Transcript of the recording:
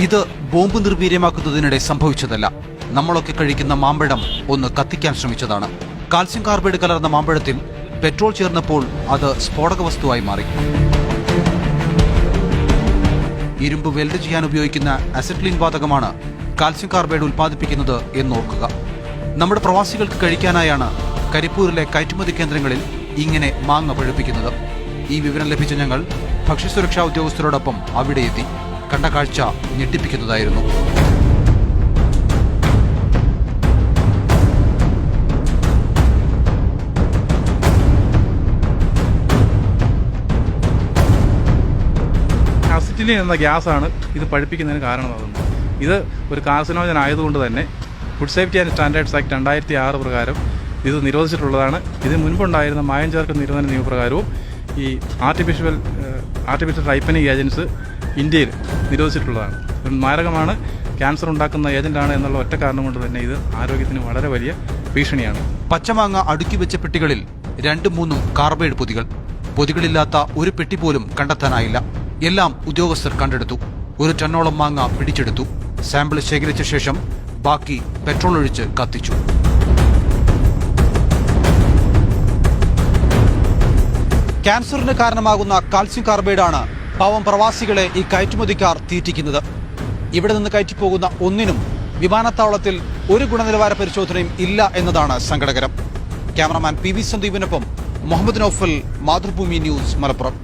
ഇത് ബോംബ് നിർവീര്യമാക്കുന്നതിനിടെ സംഭവിച്ചതല്ല. നമ്മളൊക്കെ കഴിക്കുന്ന മാമ്പഴം ഒന്ന് കത്തിക്കാൻ ശ്രമിച്ചതാണ്. കാൽസ്യം കാർബൈഡ് കലർന്ന മാമ്പഴത്തിൽ പെട്രോൾ ചേർന്നപ്പോൾ അത് സ്ഫോടക വസ്തുവായി മാറി. ഇരുമ്പ് വെൽഡ് ചെയ്യാൻ ഉപയോഗിക്കുന്ന അസറ്റ്ലീൻ വാതകമാണ് കാൽസ്യം കാർബൈഡ് ഉൽപ്പാദിപ്പിക്കുന്നത് എന്നോർക്കുക. നമ്മുടെ പ്രവാസികൾക്ക് കഴിക്കാനായാണ് കരിപ്പൂരിലെ കയറ്റുമതി കേന്ദ്രങ്ങളിൽ ഇങ്ങനെ മാങ്ങ പഴുപ്പിക്കുന്നത്. ഈ വിവരം ലഭിച്ച ഞങ്ങൾ ഭക്ഷ്യസുരക്ഷാ ഉദ്യോഗസ്ഥരോടൊപ്പം അവിടെ എത്തി. കണ്ട കാഴ്ച ഞെട്ടിപ്പിക്കുന്നതായിരുന്നു. അസിറ്റിലിൻ എന്ന ഗ്യാസാണ് ഇത് പഴുപ്പിക്കുന്നതിന് കാരണമാകുന്നത്. ഇത് ഒരു കാർസിനോജൻ ആയതുകൊണ്ട് തന്നെ food safety and standards act 2006 പ്രകാരം ഇത് നിരോധിച്ചിട്ടുള്ളതാണ്. ഇതിന് മുൻപുണ്ടായിരുന്ന മായം ചേർക്കുന്ന നിരോധന നിയമപ്രകാരവും ഈ ആർട്ടിഫിഷ്യൽ റൈപ്പനിങ് ഏജൻസ് ഇന്ത്യയിൽ നിരോധിച്ചിട്ടുള്ളതാണ്. മാരകമാണ്, ക്യാൻസർ ഉണ്ടാക്കുന്ന ഏജന്റാണ് എന്നുള്ള ഒറ്റ കാരണം കൊണ്ട് തന്നെ ഇത് ആരോഗ്യത്തിന് വളരെ വലിയ ഭീഷണിയാണ്. പച്ചമാങ്ങ അടുക്കി വെച്ച പെട്ടികളിൽ 2-3 കാർബൈഡ് പൊതികൾ. പൊതികളില്ലാത്ത ഒരു പെട്ടി പോലും കണ്ടെത്താനായില്ല. എല്ലാം ഉദ്യോഗസ്ഥർ കണ്ടെടുത്തു. 1 ടണ്ണോളം മാങ്ങ പിടിച്ചെടുത്തു. സാമ്പിൾ ശേഖരിച്ച ശേഷം ബാക്കി പെട്രോൾ ഒഴിച്ച് കത്തിച്ചു. ക്യാൻസറിന് കാരണമാകുന്ന കാൽസ്യം കാർബൈഡാണ് പാവം പ്രവാസികളെ ഈ കയറ്റുമതിക്കാർ തീറ്റിക്കുന്നത്. ഇവിടെ നിന്ന് കയറ്റിപ്പോകുന്ന ഒന്നിനും വിമാനത്താവളത്തിൽ ഒരു ഗുണനിലവാര പരിശോധനയും ഇല്ല എന്നതാണ് സങ്കടകരം. ക്യാമറമാൻ PV സന്ദീപിനൊപ്പം മുഹമ്മദ് നൌഫൽ, മാതൃഭൂമി ന്യൂസ്, മലപ്പുറം.